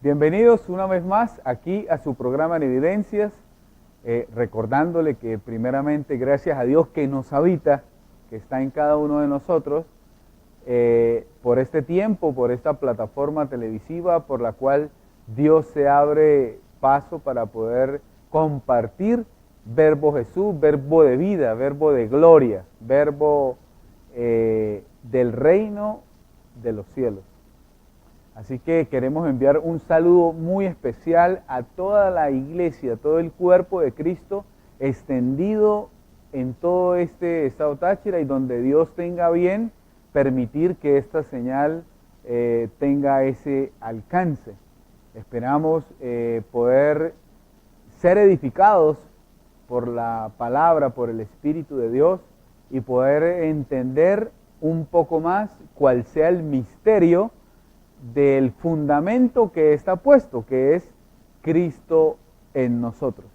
Bienvenidos una vez más aquí a su programa en Evidencias, recordándole que primeramente gracias a Dios que nos habita, que está en cada uno de nosotros, por este tiempo, por esta plataforma televisiva por la cual Dios se abre paso para poder compartir Verbo Jesús, verbo de vida, verbo de gloria, verbo del reino de los cielos. Así que queremos enviar un saludo muy especial a toda la iglesia, a todo el cuerpo de Cristo extendido en todo este estado Táchira, y donde Dios tenga bien permitir que esta señal tenga ese alcance. Esperamos poder ser edificados por la palabra, por el Espíritu de Dios, y poder entender un poco más cuál sea el misterio del fundamento que está puesto, que es Cristo en nosotros.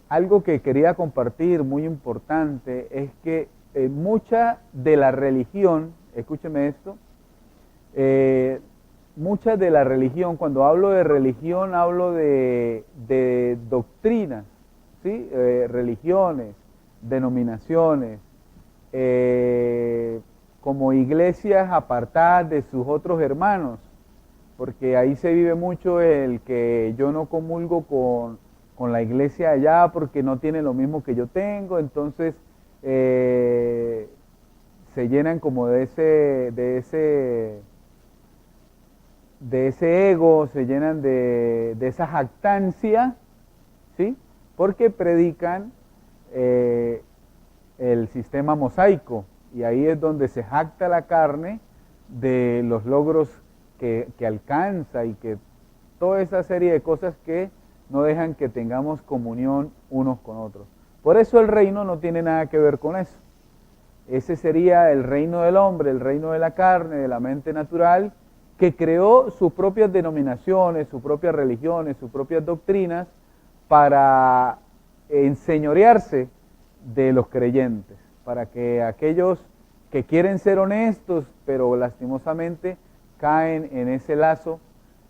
Algo que quería compartir muy importante es que mucha de la religión, escúcheme esto, mucha de la religión, cuando hablo de religión hablo de doctrinas, ¿sí? Religiones, denominaciones, como iglesias apartadas de sus otros hermanos, porque ahí se vive mucho el que yo no comulgo con la iglesia allá porque no tiene lo mismo que yo tengo, entonces se llenan como de ese ego, se llenan de esa jactancia, ¿sí? Porque predican el sistema mosaico, y ahí es donde se jacta la carne de los logros que alcanza, y que toda esa serie de cosas que no dejan que tengamos comunión unos con otros. Por eso el reino no tiene nada que ver con eso. Ese sería el reino del hombre, el reino de la carne, de la mente natural, que creó sus propias denominaciones, sus propias religiones, sus propias doctrinas para enseñorearse de los creyentes, para que aquellos que quieren ser honestos, pero lastimosamente caen en ese lazo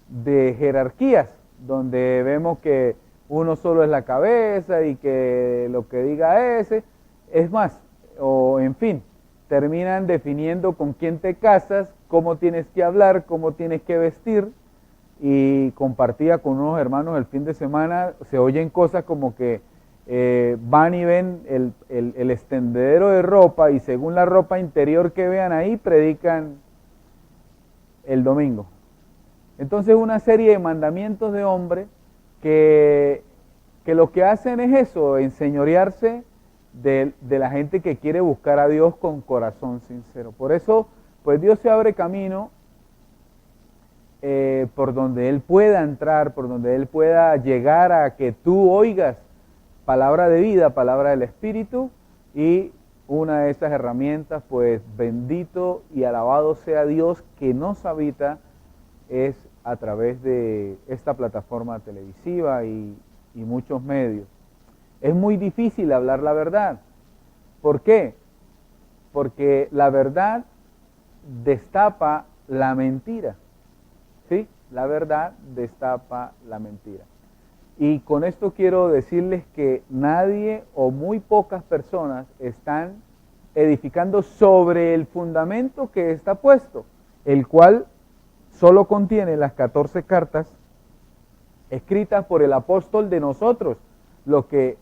de jerarquías, donde vemos que uno solo es la cabeza y que lo que diga ese es más, o en fin, terminan definiendo con quién te casas, cómo tienes que hablar, cómo tienes que vestir. Y compartía con unos hermanos el fin de semana, se oyen cosas como que van y ven el extendedero de ropa, y según la ropa interior que vean ahí, predican el domingo. Entonces una serie de mandamientos de hombre que lo que hacen es eso, enseñorearse de la gente que quiere buscar a Dios con corazón sincero. Por eso, pues Dios se abre camino por donde Él pueda entrar, por donde Él pueda llegar a que tú oigas palabra de vida, palabra del Espíritu, y una de esas herramientas, pues bendito y alabado sea Dios que nos habita, es a través de esta plataforma televisiva y muchos medios. Es muy difícil hablar la verdad. ¿Por qué? Porque la verdad destapa la mentira. ¿Sí? La verdad destapa la mentira. Y con esto quiero decirles que nadie o muy pocas personas están edificando sobre el fundamento que está puesto, el cual solo contiene las 14 cartas escritas por el apóstol de nosotros, los que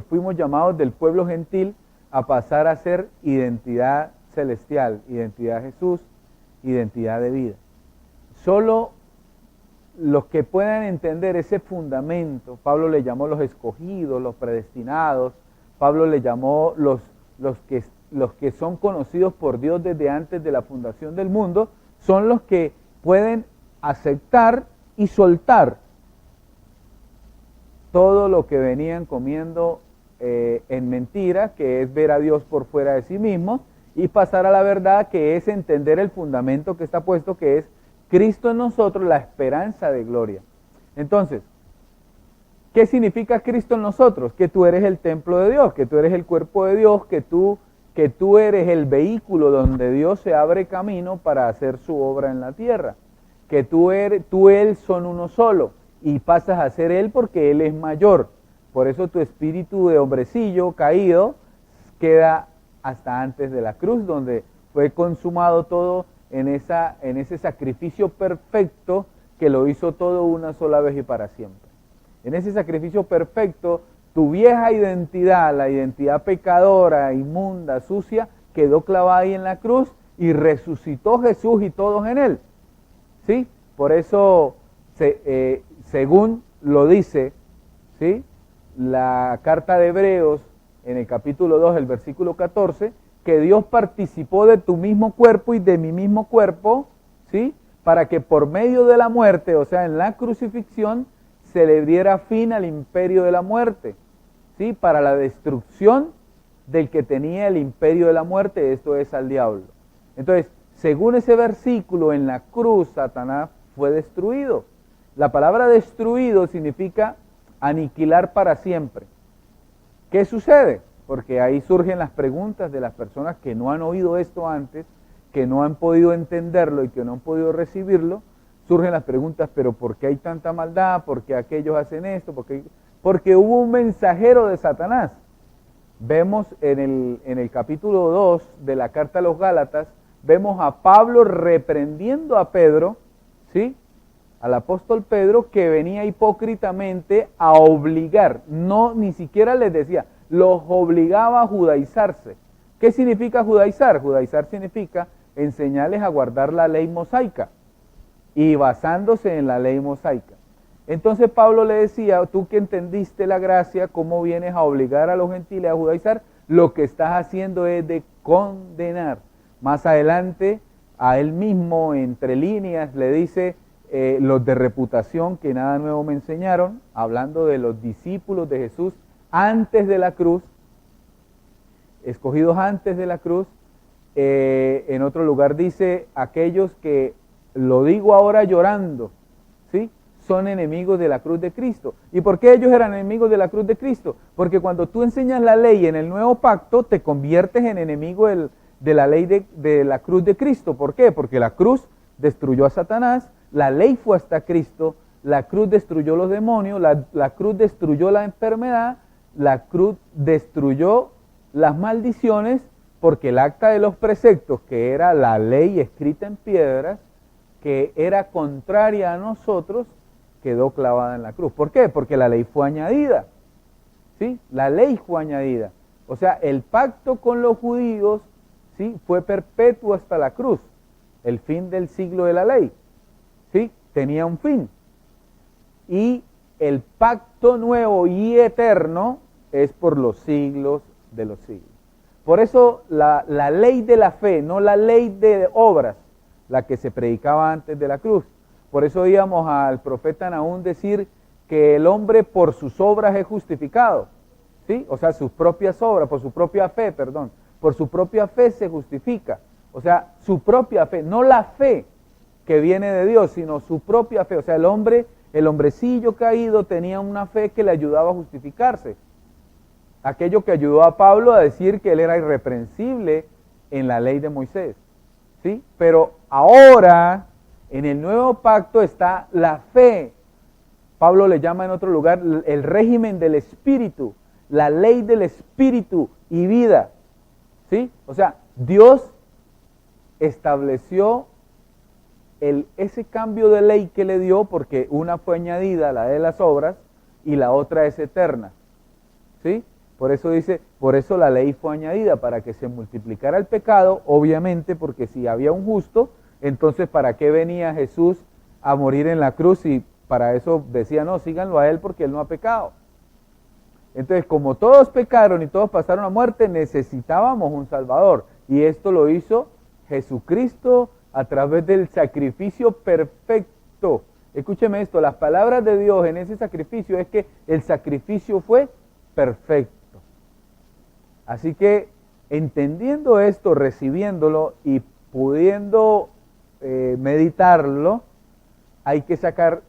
fuimos llamados del pueblo gentil a pasar a ser identidad celestial, identidad de Jesús, identidad de vida. Solo los que puedan entender ese fundamento, Pablo le llamó los escogidos, los predestinados, Pablo le llamó los que son conocidos por Dios desde antes de la fundación del mundo, son los que pueden aceptar y soltar todo lo que venían comiendo en mentira, que es ver a Dios por fuera de sí mismos, y pasar a la verdad, que es entender el fundamento que está puesto, que es Cristo en nosotros, la esperanza de gloria. Entonces, ¿qué significa Cristo en nosotros? Que tú eres el templo de Dios, que tú eres el cuerpo de Dios, que tú eres el vehículo donde Dios se abre camino para hacer su obra en la tierra. que tú y Él son uno solo, y pasas a ser Él porque Él es mayor. Por eso tu espíritu de hombrecillo caído queda hasta antes de la cruz, donde fue consumado todo en ese sacrificio perfecto que lo hizo todo una sola vez y para siempre. En ese sacrificio perfecto, tu vieja identidad, la identidad pecadora, inmunda, sucia, quedó clavada ahí en la cruz y resucitó Jesús y todos en Él. ¿Sí? Por eso, según lo dice, ¿sí?, la carta de Hebreos, en el capítulo 2, el versículo 14, que Dios participó de tu mismo cuerpo y de mi mismo cuerpo, ¿sí?, para que por medio de la muerte, o sea, en la crucifixión, se le diera fin al imperio de la muerte, ¿sí?, para la destrucción del que tenía el imperio de la muerte, esto es al diablo. Entonces, según ese versículo, en la cruz Satanás fue destruido. La palabra destruido significa aniquilar para siempre. ¿Qué sucede? Porque ahí surgen las preguntas de las personas que no han oído esto antes, que no han podido entenderlo y que no han podido recibirlo. Surgen las preguntas, pero ¿por qué hay tanta maldad? ¿Por qué aquellos hacen esto? Porque hubo un mensajero de Satanás. Vemos en el capítulo 2 de la carta a los Gálatas, vemos a Pablo reprendiendo a Pedro, ¿sí?, al apóstol Pedro, que venía hipócritamente a obligar, no, ni siquiera les decía, los obligaba a judaizarse. ¿Qué significa judaizar? Judaizar significa enseñarles a guardar la ley mosaica y basándose en la ley mosaica. Entonces Pablo le decía, tú que entendiste la gracia, ¿cómo vienes a obligar a los gentiles a judaizar? Lo que estás haciendo es de condenar. Más adelante, a él mismo, entre líneas, le dice, los de reputación que nada nuevo me enseñaron, hablando de los discípulos de Jesús antes de la cruz, escogidos antes de la cruz. En otro lugar dice, aquellos que, lo digo ahora llorando, ¿sí?, son enemigos de la cruz de Cristo. ¿Y por qué ellos eran enemigos de la cruz de Cristo? Porque cuando tú enseñas la ley en el nuevo pacto, te conviertes en enemigo de la ley de la cruz de Cristo. ¿Por qué? Porque la cruz destruyó a Satanás, la ley fue hasta Cristo, la cruz destruyó los demonios, la cruz destruyó la enfermedad, la cruz destruyó las maldiciones, porque el acta de los preceptos, que era la ley escrita en piedras, que era contraria a nosotros, quedó clavada en la cruz. ¿Por qué? Porque la ley fue añadida, ¿sí? La ley fue añadida. O sea, el pacto con los judíos, ¿sí?, fue perpetuo hasta la cruz, el fin del siglo de la ley, ¿sí?, tenía un fin. Y el pacto nuevo y eterno es por los siglos de los siglos. Por eso la ley de la fe, no la ley de obras, la que se predicaba antes de la cruz. Por eso oíamos al profeta Nahum decir que el hombre por sus obras es justificado, ¿sí? O sea, sus propias obras, por su propia fe, perdón, por su propia fe se justifica. O sea, su propia fe, no la fe que viene de Dios, sino su propia fe. O sea, el hombrecillo caído tenía una fe que le ayudaba a justificarse. Aquello que ayudó a Pablo a decir que él era irreprensible en la ley de Moisés, ¿sí? Pero ahora, en el nuevo pacto está la fe. Pablo le llama en otro lugar el régimen del Espíritu, la ley del Espíritu y vida, ¿sí? O sea, Dios estableció ese cambio de ley que le dio, porque una fue añadida, la de las obras, y la otra es eterna, ¿sí? Por eso dice, por eso la ley fue añadida, para que se multiplicara el pecado, obviamente, porque si había un justo, entonces ¿para qué venía Jesús a morir en la cruz? Y para eso decía, no, síganlo a él porque él no ha pecado. Entonces, como todos pecaron y todos pasaron a muerte, necesitábamos un Salvador. Y esto lo hizo Jesucristo a través del sacrificio perfecto. Escúcheme esto, las palabras de Dios en ese sacrificio es que el sacrificio fue perfecto. Así que, entendiendo esto, recibiéndolo y pudiendo meditarlo, hay que sacar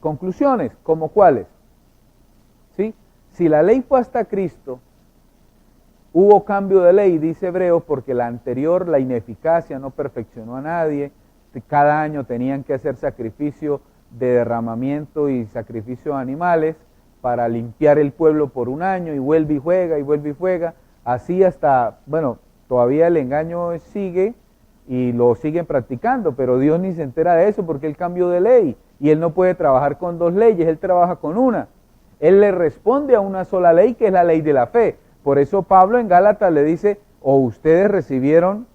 conclusiones, ¿como cuáles? ¿Sí? Si la ley fue hasta Cristo, hubo cambio de ley, dice Hebreos, porque la anterior, la ineficacia, no perfeccionó a nadie, cada año tenían que hacer sacrificio de derramamiento y sacrificio de animales para limpiar el pueblo por un año, y vuelve y juega, y vuelve y juega, así hasta, bueno, todavía el engaño sigue y lo siguen practicando, pero Dios ni se entera de eso porque Él cambió de ley y Él no puede trabajar con dos leyes, Él trabaja con una. Él le responde a una sola ley, que es la ley de la fe. Por eso Pablo en Gálatas le dice, o ustedes recibieron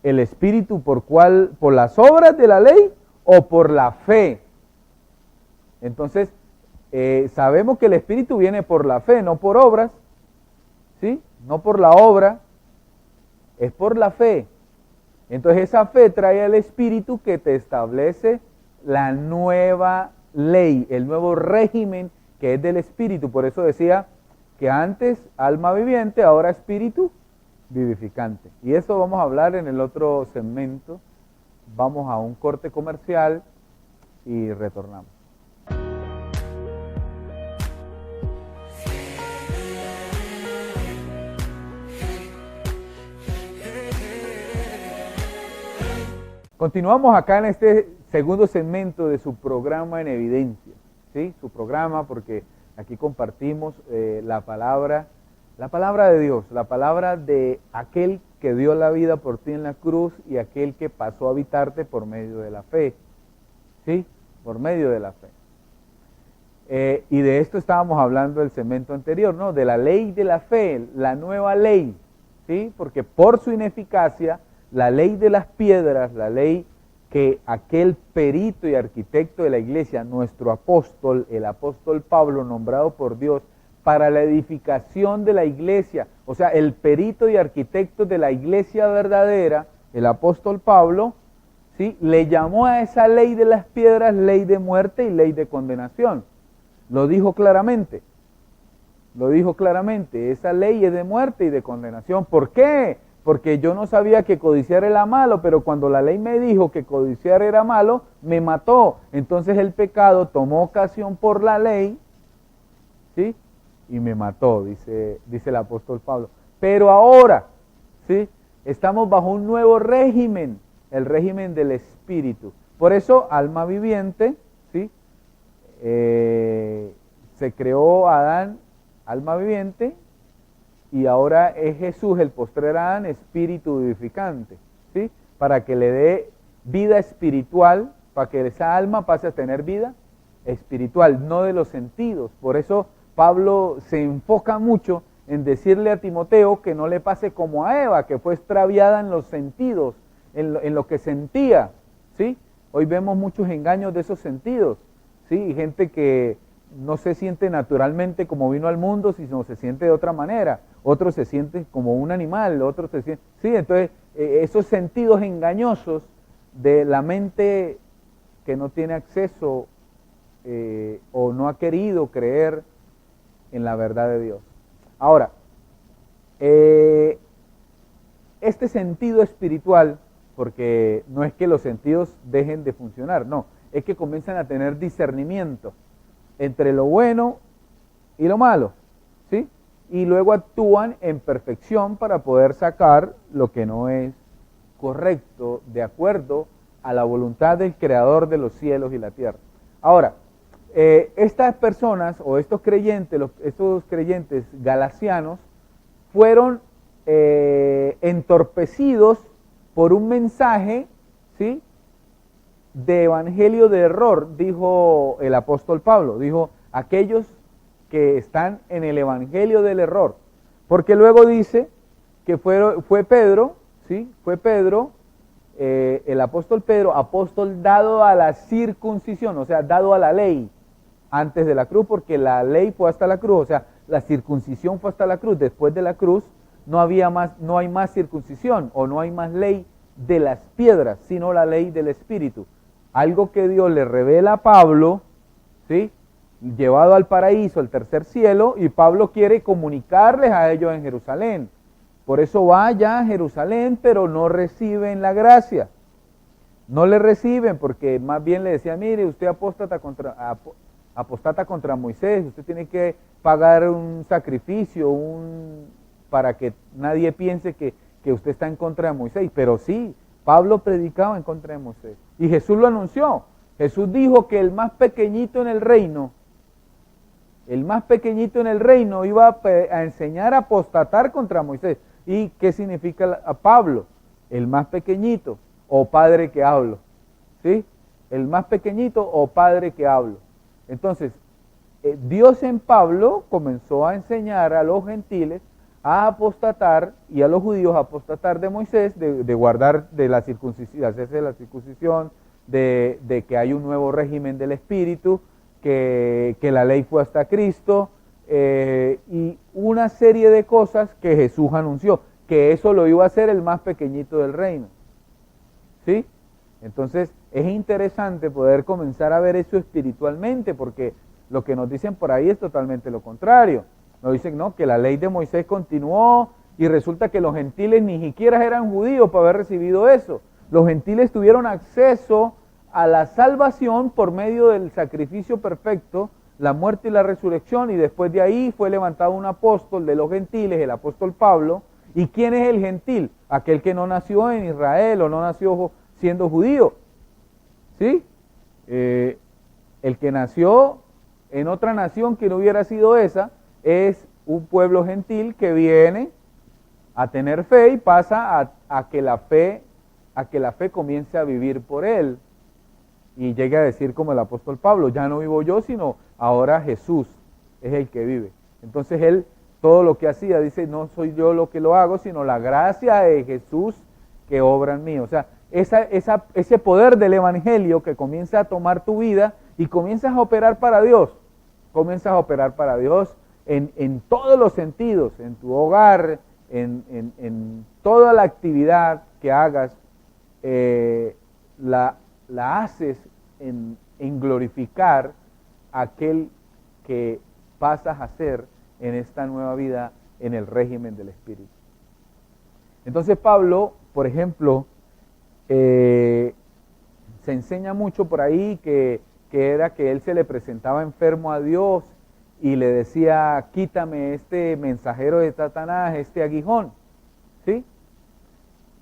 el Espíritu por las obras de la ley o por la fe. Entonces, sabemos que el Espíritu viene por la fe, no por obras, ¿sí? No por la obra, es por la fe. Entonces esa fe trae al Espíritu que te establece la nueva ley, el nuevo régimen que es del Espíritu. Por eso decía que antes alma viviente, ahora espíritu vivificante. Y eso vamos a hablar en el otro segmento. Vamos a un corte comercial y retornamos. Continuamos acá en este segundo segmento de su programa En Evidencia, ¿sí? Su programa, porque aquí compartimos la palabra de Dios, la palabra de aquel que dio la vida por ti en la cruz y aquel que pasó a habitarte por medio de la fe, ¿sí? Por medio de la fe. Y de esto estábamos hablando el segmento anterior, ¿no? De la ley de la fe, la nueva ley, ¿sí? Porque por su ineficacia, la ley de las piedras, la ley que aquel perito y arquitecto de la iglesia, nuestro apóstol, el apóstol Pablo, nombrado por Dios para la edificación de la iglesia, o sea, el perito y arquitecto de la iglesia verdadera, el apóstol Pablo, ¿sí? Le llamó a esa ley de las piedras ley de muerte y ley de condenación. Lo dijo claramente, esa ley es de muerte y de condenación. ¿Por qué? Porque yo no sabía que codiciar era malo, pero cuando la ley me dijo que codiciar era malo, me mató. Entonces el pecado tomó ocasión por la ley, ¿sí? Y me mató, dice el apóstol Pablo. Pero ahora, ¿sí? Estamos bajo un nuevo régimen, el régimen del Espíritu. Por eso, alma viviente, ¿sí? Se creó Adán, alma viviente, y ahora es Jesús, el postrer Adán, espíritu vivificante, ¿sí? Para que le dé vida espiritual, para que esa alma pase a tener vida espiritual, no de los sentidos. Por eso Pablo se enfoca mucho en decirle a Timoteo que no le pase como a Eva, que fue extraviada en los sentidos, en lo que sentía, ¿sí? Hoy vemos muchos engaños de esos sentidos, ¿sí? Y gente que no se siente naturalmente como vino al mundo, sino se siente de otra manera. Otros se sienten como un animal, otros se sienten... Sí, entonces esos sentidos engañosos de la mente que no tiene acceso o no ha querido creer en la verdad de Dios. Ahora, este sentido espiritual, porque no es que los sentidos dejen de funcionar, no, es que comienzan a tener discernimiento entre lo bueno y lo malo, ¿sí? Y luego actúan en perfección para poder sacar lo que no es correcto, de acuerdo a la voluntad del Creador de los cielos y la tierra. Ahora, estas personas o estos creyentes galasianos fueron entorpecidos por un mensaje, ¿sí?, de evangelio de error, dijo el apóstol Pablo, dijo aquellos que están en el evangelio del error, porque luego dice que fue Pedro, ¿sí? Fue Pedro, el apóstol Pedro, apóstol dado a la circuncisión, o sea, dado a la ley antes de la cruz, porque la ley fue hasta la cruz, o sea, la circuncisión fue hasta la cruz. Después de la cruz no hay más circuncisión o no hay más ley de las piedras, sino la ley del Espíritu. Algo que Dios le revela a Pablo, ¿sí?, llevado al paraíso, al tercer cielo, y Pablo quiere comunicarles a ellos en Jerusalén. Por eso va allá a Jerusalén, pero no reciben la gracia. No le reciben, porque más bien le decía, mire, usted apóstata contra Moisés, usted tiene que pagar un sacrificio, para que nadie piense que usted está en contra de Moisés. Pero sí, Pablo predicaba en contra de Moisés. Y Jesús lo anunció. Jesús dijo que el más pequeñito en el reino iba a enseñar a apostatar contra Moisés. ¿Y qué significa a Pablo? El más pequeñito o padre que hablo. ¿Sí? El más pequeñito o padre que hablo. Entonces, Dios en Pablo comenzó a enseñar a los gentiles a apostatar y a los judíos a apostatar de Moisés, de guardar de la circuncisión, hacerse la circuncisión, de que hay un nuevo régimen del Espíritu, que la ley fue hasta Cristo, y una serie de cosas que Jesús anunció, que eso lo iba a hacer el más pequeñito del reino. ¿Sí? Entonces es interesante poder comenzar a ver eso espiritualmente, porque lo que nos dicen por ahí es totalmente lo contrario. Nos dicen, no, que la ley de Moisés continuó y resulta que los gentiles ni siquiera eran judíos para haber recibido eso. Los gentiles tuvieron acceso a la salvación por medio del sacrificio perfecto, la muerte y la resurrección, y después de ahí fue levantado un apóstol de los gentiles, el apóstol Pablo. ¿Y quién es el gentil? Aquel que no nació en Israel o no nació siendo judío. ¿Sí? El que nació en otra nación que no hubiera sido esa, es un pueblo gentil que viene a tener fe y pasa a que la fe comience a vivir por él. Y llegue a decir como el apóstol Pablo, ya no vivo yo, sino ahora Jesús es el que vive. Entonces él, todo lo que hacía, dice, no soy yo lo que lo hago, sino la gracia de Jesús que obra en mí. O sea, ese poder del evangelio que comienza a tomar tu vida y comienzas a operar para Dios. Comienzas a operar para Dios en todos los sentidos, en tu hogar, en toda la actividad que hagas, la haces en glorificar a aquel que pasas a ser en esta nueva vida en el régimen del Espíritu. Entonces Pablo, por ejemplo, se enseña mucho por ahí que era que él se le presentaba enfermo a Dios y le decía, quítame este mensajero de Satanás, este aguijón, ¿sí?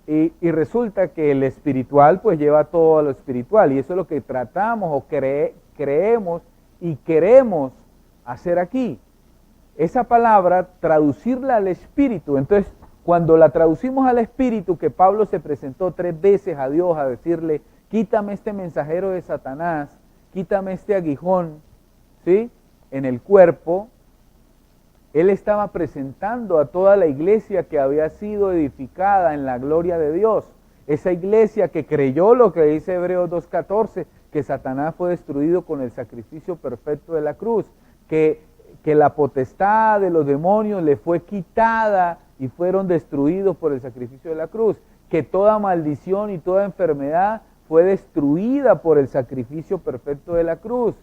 Y resulta que el espiritual pues lleva todo a lo espiritual, y eso es lo que tratamos o creemos y queremos hacer aquí. Esa palabra, traducirla al espíritu. Entonces, cuando la traducimos al espíritu, que Pablo se presentó 3 veces a Dios a decirle, quítame este mensajero de Satanás, quítame este aguijón, ¿sí?, en el cuerpo, él estaba presentando a toda la iglesia que había sido edificada en la gloria de Dios. Esa iglesia que creyó lo que dice Hebreos 2:14, que Satanás fue destruido con el sacrificio perfecto de la cruz, que la potestad de los demonios le fue quitada y fueron destruidos por el sacrificio de la cruz, que toda maldición y toda enfermedad fue destruida por el sacrificio perfecto de la cruz.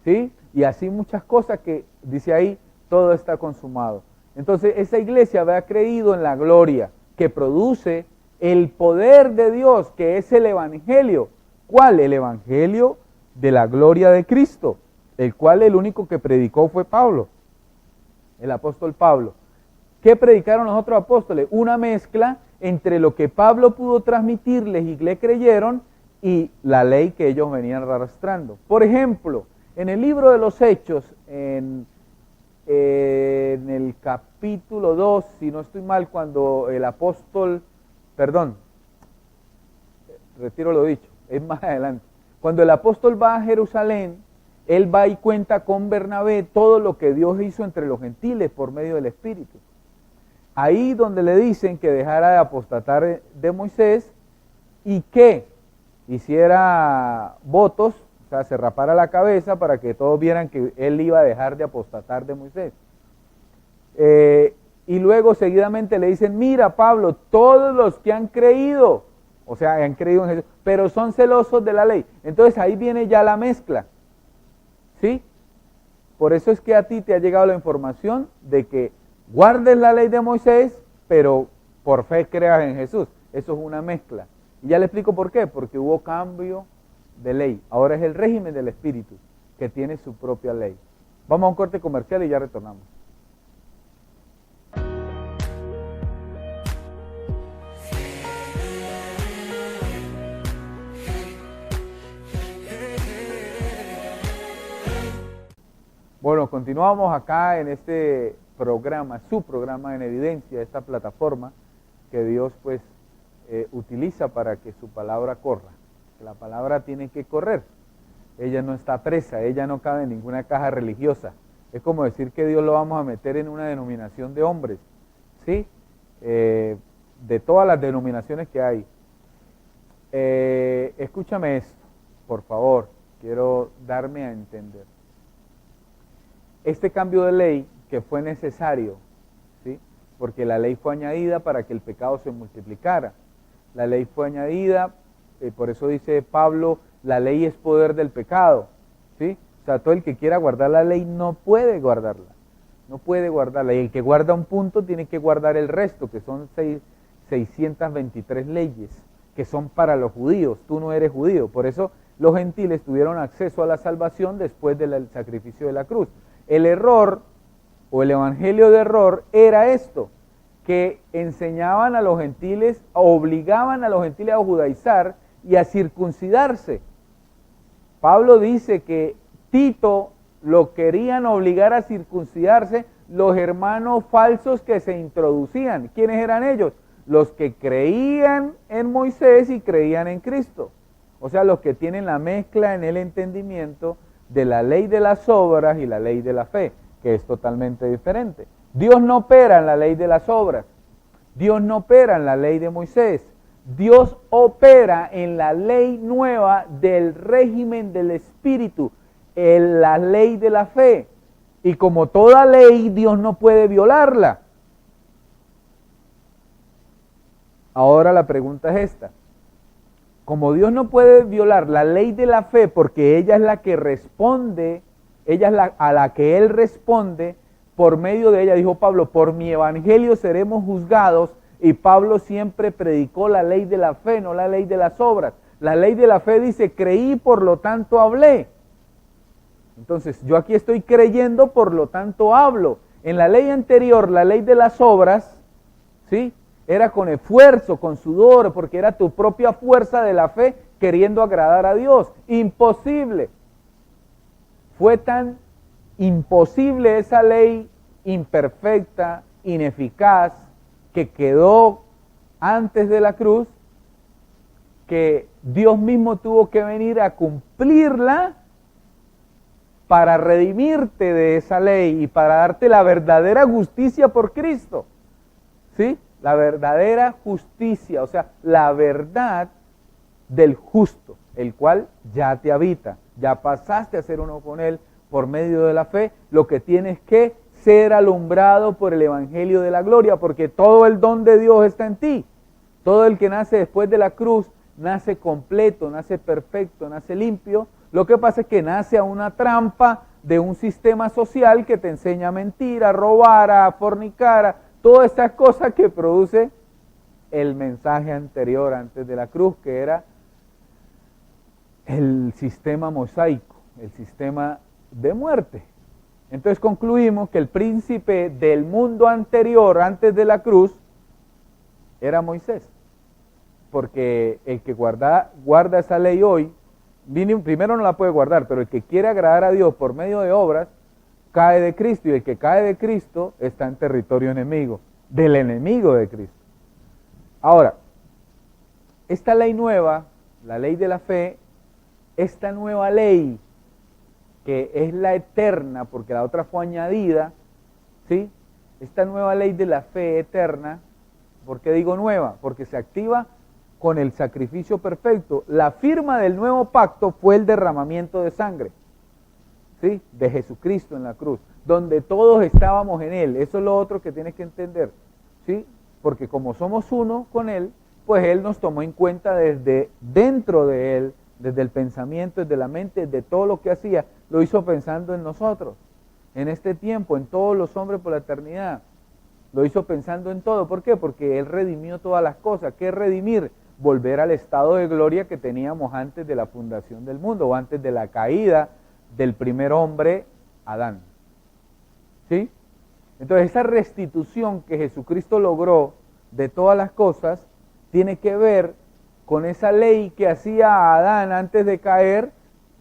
¿Sí? Y así muchas cosas que dice ahí, todo está consumado. Entonces esa iglesia había creído en la gloria que produce el poder de Dios, que es el evangelio. ¿Cuál? El evangelio de la gloria de Cristo, el cual el único que predicó fue Pablo, el apóstol Pablo. ¿Qué predicaron los otros apóstoles? Una mezcla entre lo que Pablo pudo transmitirles y le creyeron y la ley que ellos venían arrastrando. Por ejemplo, en el libro de los Hechos, en el capítulo 2, si no estoy mal, cuando el apóstol, retiro lo dicho, es más adelante, cuando el apóstol va a Jerusalén, él va y cuenta con Bernabé todo lo que Dios hizo entre los gentiles por medio del Espíritu. Ahí donde le dicen que dejara de apostatar de Moisés y que hiciera votos, o sea, se rapara la cabeza para que todos vieran que él iba a dejar de apostatar de Moisés. Y luego seguidamente le dicen, mira Pablo, todos los que han creído, o sea, han creído en Jesús, pero son celosos de la ley. Entonces ahí viene ya la mezcla, ¿sí? Por eso es que a ti te ha llegado la información de que guardes la ley de Moisés, pero por fe creas en Jesús. Eso es una mezcla. Y ya le explico por qué, porque hubo cambio de ley. Ahora es el régimen del Espíritu que tiene su propia ley. Vamos a un corte comercial y ya retornamos. Bueno, continuamos acá en este programa, su programa en evidencia, esta plataforma que Dios pues utiliza para que su palabra corra. Que la palabra tiene que correr. Ella no está presa, ella no cabe en ninguna caja religiosa. Es como decir que Dios lo vamos a meter en una denominación de hombres, ¿sí? De todas las denominaciones que hay. Escúchame esto, por favor, quiero darme a entender. Este cambio de ley que fue necesario, ¿sí? Porque la ley fue añadida para que el pecado se multiplicara. La ley fue añadida, por eso dice Pablo, la ley es poder del pecado, ¿sí? O sea, todo el que quiera guardar la ley no puede guardarla, no puede guardarla. Y el que guarda un punto tiene que guardar el resto, que son 623 leyes, que son para los judíos. Tú no eres judío, por eso los gentiles tuvieron acceso a la salvación después del sacrificio de la cruz. El error o el evangelio de error era esto, que enseñaban a los gentiles, obligaban a los gentiles a judaizar y a circuncidarse. Pablo dice que Tito lo querían obligar a circuncidarse los hermanos falsos que se introducían. ¿Quiénes eran ellos? Los que creían en Moisés y creían en Cristo. O sea, los que tienen la mezcla en el entendimiento de la ley de las obras y la ley de la fe, que es totalmente diferente. Dios no opera en la ley de las obras, Dios no opera en la ley de Moisés, Dios opera en la ley nueva del régimen del Espíritu, en la ley de la fe. Y como toda ley, Dios no puede violarla. Ahora la pregunta es esta. Como Dios no puede violar la ley de la fe porque ella es la que responde, ella es a la que Él responde, por medio de ella, dijo Pablo, por mi evangelio seremos juzgados, y Pablo siempre predicó la ley de la fe, no la ley de las obras. La ley de la fe dice, creí, por lo tanto hablé. Entonces, yo aquí estoy creyendo, por lo tanto hablo. En la ley anterior, la ley de las obras, ¿sí?, era con esfuerzo, con sudor, porque era tu propia fuerza de la fe queriendo agradar a Dios. Imposible. Fue tan imposible esa ley imperfecta, ineficaz, que quedó antes de la cruz, que Dios mismo tuvo que venir a cumplirla para redimirte de esa ley y para darte la verdadera justicia por Cristo. ¿Sí? La verdadera justicia, o sea, la verdad del justo, el cual ya te habita, ya pasaste a ser uno con Él por medio de la fe. Lo que tienes que ser alumbrado por el evangelio de la gloria, porque todo el don de Dios está en ti. Todo el que nace después de la cruz nace completo, nace perfecto, nace limpio. Lo que pasa es que nace a una trampa de un sistema social que te enseña a mentir, a robar, a fornicar, todas estas cosas que produce el mensaje anterior, antes de la cruz, que era el sistema mosaico, el sistema de muerte. Entonces concluimos que el príncipe del mundo anterior, antes de la cruz, era Moisés. Porque el que guarda esa ley hoy, primero no la puede guardar, pero el que quiere agradar a Dios por medio de obras, cae de Cristo, y el que cae de Cristo está en territorio enemigo, del enemigo de Cristo. Ahora, esta ley nueva, la ley de la fe, esta nueva ley, que es la eterna, porque la otra fue añadida, ¿sí? Esta nueva ley de la fe eterna, ¿por qué digo nueva? Porque se activa con el sacrificio perfecto. La firma del nuevo pacto fue el derramamiento de sangre, ¿sí?, de Jesucristo en la cruz, donde todos estábamos en Él. Eso es lo otro que tienes que entender, ¿sí? Porque como somos uno con Él, pues Él nos tomó en cuenta desde dentro de Él, desde el pensamiento, desde la mente, desde todo lo que hacía, lo hizo pensando en nosotros, en este tiempo, en todos los hombres por la eternidad. Lo hizo pensando en todo. ¿Por qué? Porque Él redimió todas las cosas. ¿Qué es redimir? Volver al estado de gloria que teníamos antes de la fundación del mundo, o antes de la caída del primer hombre, Adán. ¿Sí? Entonces esa restitución que Jesucristo logró de todas las cosas tiene que ver con esa ley que hacía a Adán antes de caer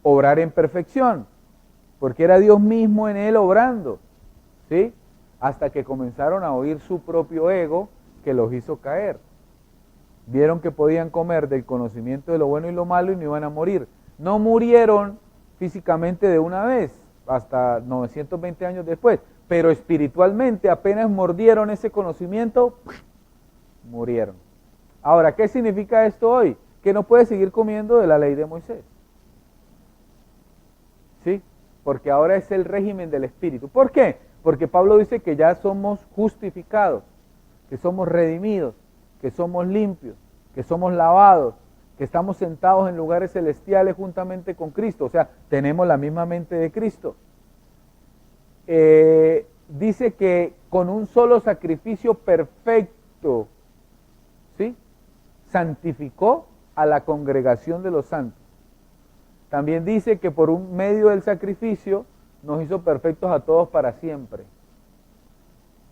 obrar en perfección. porque era Dios mismo en él obrando, ¿sí? Hasta que comenzaron a oír su propio ego que los hizo caer. Vieron que podían comer del conocimiento de lo bueno y lo malo y no iban a morir. No murieron físicamente de una vez, hasta 920 años después, pero espiritualmente apenas mordieron ese conocimiento, murieron. Ahora, ¿qué significa esto hoy? Que no puedes seguir comiendo de la ley de Moisés. ¿Sí? Porque ahora es el régimen del Espíritu. ¿Por qué? Porque Pablo dice que ya somos justificados, que somos redimidos, que somos limpios, que somos lavados, que estamos sentados en lugares celestiales juntamente con Cristo. O sea, tenemos la misma mente de Cristo. Dice que con un solo sacrificio perfecto, ¿sí?, santificó a la congregación de los santos. También dice que por un medio del sacrificio nos hizo perfectos a todos para siempre.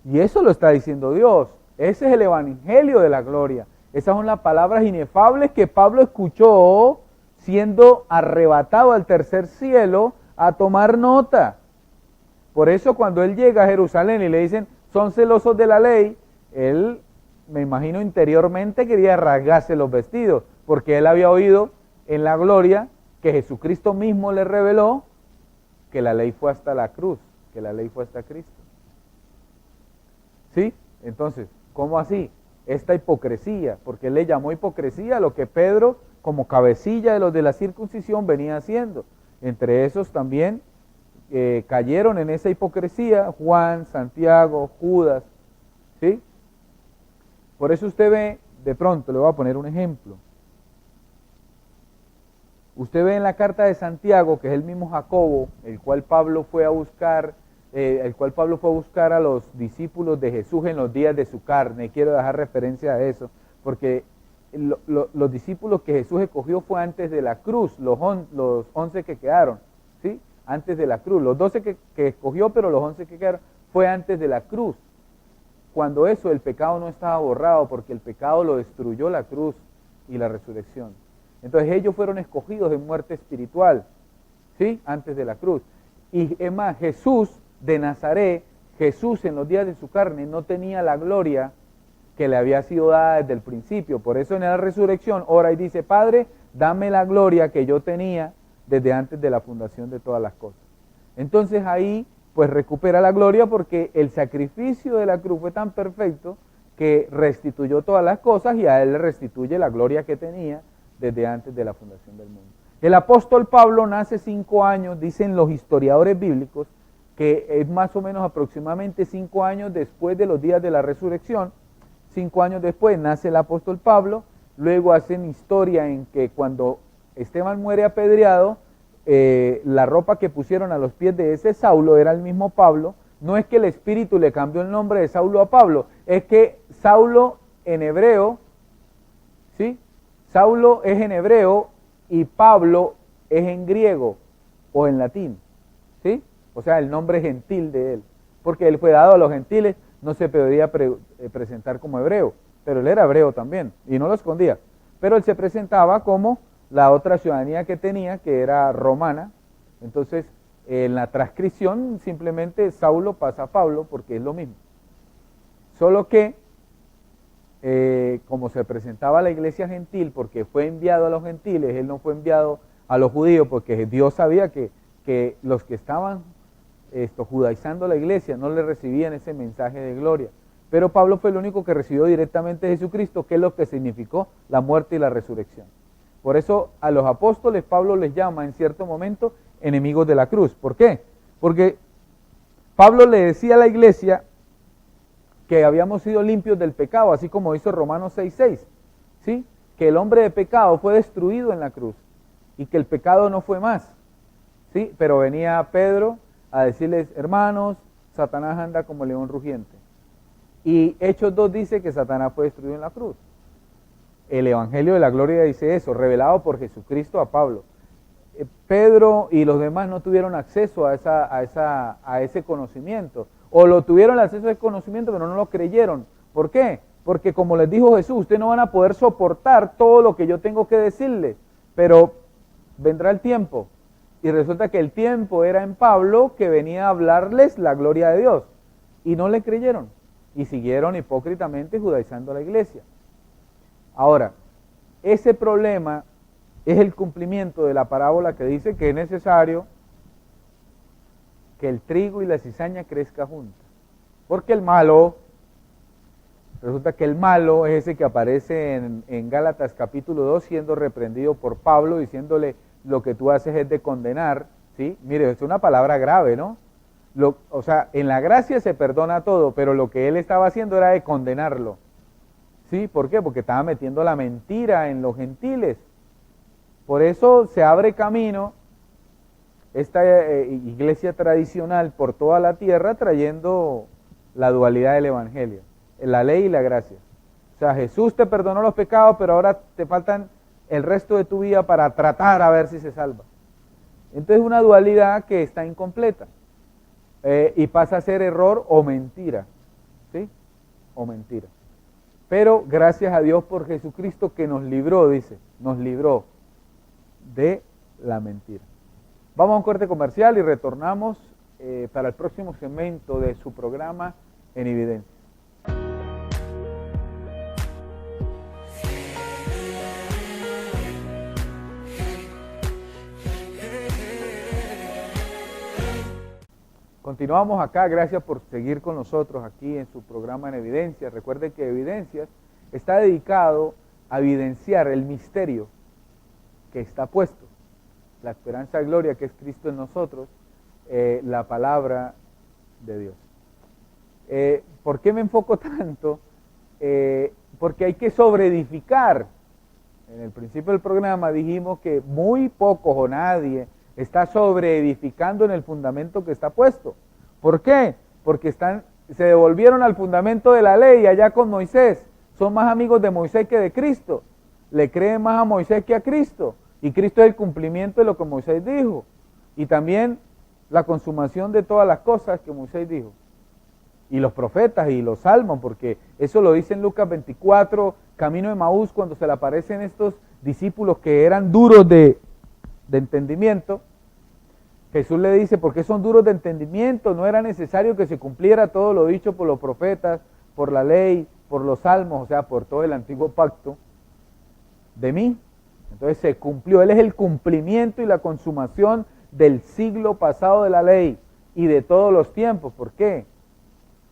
Y eso lo está diciendo Dios. Ese es el evangelio de la gloria. Esas son las palabras inefables que Pablo escuchó siendo arrebatado al tercer cielo a tomar nota. Por eso cuando él llega a Jerusalén y le dicen, son celosos de la ley, él, me imagino interiormente, quería rasgarse los vestidos, porque él había oído en la gloria que Jesucristo mismo le reveló que la ley fue hasta la cruz, que la ley fue hasta Cristo. ¿Sí? Entonces, ¿cómo así? Esta hipocresía, porque él le llamó hipocresía a lo que Pedro, como cabecilla de los de la circuncisión, venía haciendo. Entre esos también cayeron en esa hipocresía Juan, Santiago, Judas, ¿sí? Por eso usted ve, de pronto, le voy a poner un ejemplo. Usted ve en la carta de Santiago, que es el mismo Jacobo, el cual Pablo fue a buscar a los discípulos de Jesús en los días de su carne. Quiero dejar referencia a eso, porque los discípulos que Jesús escogió fue antes de la cruz, los 11 que quedaron, ¿sí? Antes de la cruz, los 12 que escogió, pero los 11 que quedaron, fue antes de la cruz. Cuando eso, el pecado no estaba borrado, porque el pecado lo destruyó la cruz y la resurrección. Entonces ellos fueron escogidos en muerte espiritual, ¿sí? Antes de la cruz. Y es más, Jesús de Nazaret, Jesús en los días de su carne no tenía la gloria que le había sido dada desde el principio. Por eso en la resurrección ora y dice, Padre, dame la gloria que yo tenía desde antes de la fundación de todas las cosas. Entonces ahí pues recupera la gloria, porque el sacrificio de la cruz fue tan perfecto que restituyó todas las cosas, y a él le restituye la gloria que tenía desde antes de la fundación del mundo. El apóstol Pablo nace 5 años, dicen los historiadores bíblicos, que es más o menos aproximadamente 5 años después de los días de la resurrección. 5 años después nace el apóstol Pablo. Luego hacen historia en que cuando Esteban muere apedreado, la ropa que pusieron a los pies de ese Saulo era el mismo Pablo. No es que el Espíritu le cambió el nombre de Saulo a Pablo, es que Saulo en hebreo, ¿sí? Saulo es en hebreo y Pablo es en griego o en latín, ¿sí? O sea, el nombre gentil de él, porque él fue dado a los gentiles, no se podía presentar como hebreo, pero él era hebreo también y no lo escondía, pero él se presentaba como la otra ciudadanía que tenía, que era romana. Entonces en la transcripción simplemente Saulo pasa a Pablo, porque es lo mismo, solo que como se presentaba a la iglesia gentil, porque fue enviado a los gentiles, él no fue enviado a los judíos, porque Dios sabía que los que estaban judaizando la iglesia no le recibían ese mensaje de gloria. Pero Pablo fue el único que recibió directamente de Jesucristo, que es lo que significó la muerte y la resurrección. Por eso a los apóstoles Pablo les llama en cierto momento enemigos de la cruz. ¿Por qué? Porque Pablo le decía a la iglesia que habíamos sido limpios del pecado, así como hizo Romanos 6:6, ¿sí? Que el hombre de pecado fue destruido en la cruz y que el pecado no fue más, ¿sí? Pero venía Pedro a decirles, hermanos, Satanás anda como león rugiente. Y Hechos 2 dice que Satanás fue destruido en la cruz. El Evangelio de la Gloria dice eso, revelado por Jesucristo a Pablo. Pedro y los demás no tuvieron acceso a ese conocimiento, o lo tuvieron acceso a ese conocimiento, pero no lo creyeron. ¿Por qué? Porque como les dijo Jesús, ustedes no van a poder soportar todo lo que yo tengo que decirles, pero vendrá el tiempo Y resulta que el tiempo era en Pablo, que venía a hablarles la gloria de Dios. Y no le creyeron. Y siguieron hipócritamente judaizando a la iglesia. Ahora, ese problema es el cumplimiento de la parábola que dice que es necesario que el trigo y la cizaña crezcan juntas. Porque el malo, resulta que el malo es ese que aparece en Gálatas capítulo 2 siendo reprendido por Pablo, diciéndole lo que tú haces es de condenar, ¿sí? Mire, es una palabra grave, ¿no? O sea, en la gracia se perdona todo, pero lo que él estaba haciendo era de condenarlo. ¿Sí? ¿Por qué? Porque estaba metiendo la mentira en los gentiles. Por eso se abre camino esta iglesia tradicional por toda la tierra trayendo la dualidad del evangelio, la ley y la gracia. O sea, Jesús te perdonó los pecados, pero ahora te faltan el resto de tu vida para tratar a ver si se salva. Entonces una dualidad que está incompleta y pasa a ser error o mentira, ¿sí? O mentira. Pero gracias a Dios por Jesucristo que nos libró, dice, nos libró de la mentira. Vamos a un corte comercial y retornamos para el próximo segmento de su programa En Evidencia. Continuamos acá, gracias por seguir con nosotros aquí en su programa En Evidencia. Recuerde que Evidencias está dedicado a evidenciar el misterio que está puesto, la esperanza de gloria que es Cristo en nosotros, la palabra de Dios. ¿Por qué me enfoco tanto? Porque hay que sobreedificar. En el principio del programa dijimos que muy pocos o nadie está sobreedificando en el fundamento que está puesto. ¿Por qué? Porque se devolvieron al fundamento de la ley allá con Moisés. Son más amigos de Moisés que de Cristo. Le creen más a Moisés que a Cristo. Y Cristo es el cumplimiento de lo que Moisés dijo. Y también la consumación de todas las cosas que Moisés dijo. Y los profetas y los salmos, porque eso lo dice en Lucas 24, camino de Maús, cuando se le aparecen estos discípulos que eran duros de entendimiento. Jesús le dice, ¿por qué son duros de entendimiento? No era necesario que se cumpliera todo lo dicho por los profetas, por la ley, por los salmos, o sea, por todo el antiguo pacto de mí. Entonces se cumplió, Él es el cumplimiento y la consumación del siglo pasado de la ley y de todos los tiempos. ¿Por qué?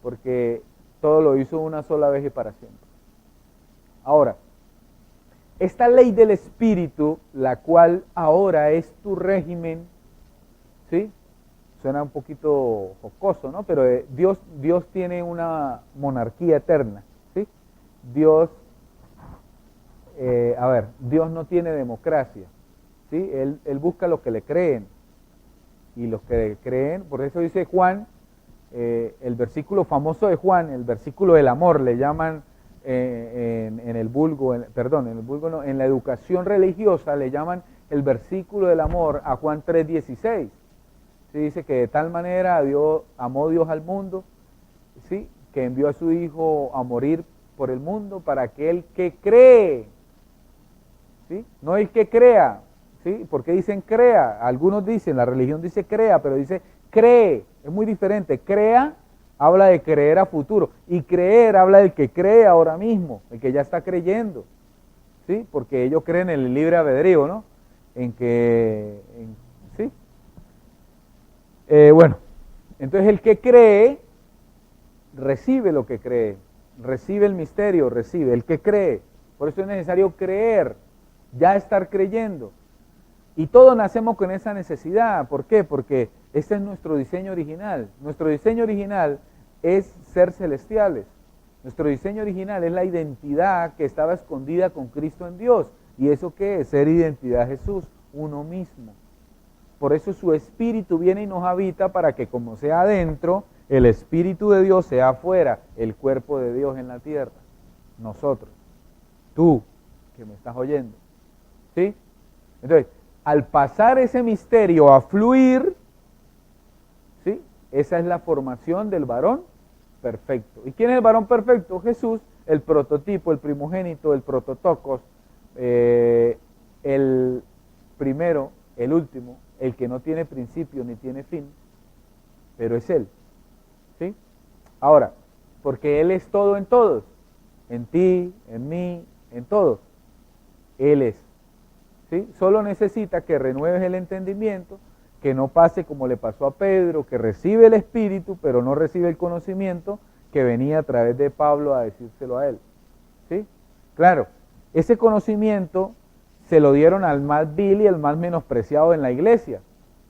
Porque todo lo hizo una sola vez y para siempre. Ahora, esta ley del Espíritu, la cual ahora es tu régimen, ¿sí? Suena un poquito jocoso, ¿no? Pero Dios tiene una monarquía eterna, ¿sí? Dios no tiene democracia, ¿sí? Él busca los que le creen, y los que creen, por eso dice Juan, el versículo famoso de Juan, el versículo del amor, le llaman en la educación religiosa le llaman el versículo del amor a Juan 3:16. ¿Sí? Dice que de tal manera amó Dios al mundo, ¿sí? Que envió a su Hijo a morir por el mundo para aquel que cree, ¿sí? No el que crea, ¿sí? Porque dicen crea, algunos dicen, la religión dice crea, pero dice cree, es muy diferente. Crea habla de creer a futuro, y creer habla del que cree ahora mismo, el que ya está creyendo, ¿sí? Porque ellos creen en el libre albedrío, ¿no? ¿Sí? Entonces el que cree, recibe lo que cree, recibe el misterio, recibe, el que cree. Por eso es necesario creer, ya estar creyendo. Y todos nacemos con esa necesidad. ¿Por qué? Porque ese es nuestro diseño original. Nuestro diseño original es ser celestiales. Nuestro diseño original es la identidad que estaba escondida con Cristo en Dios. ¿Y eso qué es? Ser identidad de Jesús, uno mismo. Por eso su Espíritu viene y nos habita para que como sea adentro, el Espíritu de Dios sea afuera, el cuerpo de Dios en la tierra. Nosotros, tú que me estás oyendo, ¿sí? Entonces, al pasar ese misterio a fluir, ¿sí? Esa es la formación del varón perfecto. ¿Y quién es el varón perfecto? Jesús, el prototipo, el primogénito, el prototocos, el primero, el último, el que no tiene principio ni tiene fin, pero es Él. ¿Sí? Ahora, porque Él es todo en todos, en ti, en mí, en todos. Él es. ¿Sí? Solo necesita que renueves el entendimiento, que no pase como le pasó a Pedro, que recibe el Espíritu, pero no recibe el conocimiento que venía a través de Pablo a decírselo a él. ¿Sí? Claro, ese conocimiento se lo dieron al más vil y al más menospreciado en la iglesia.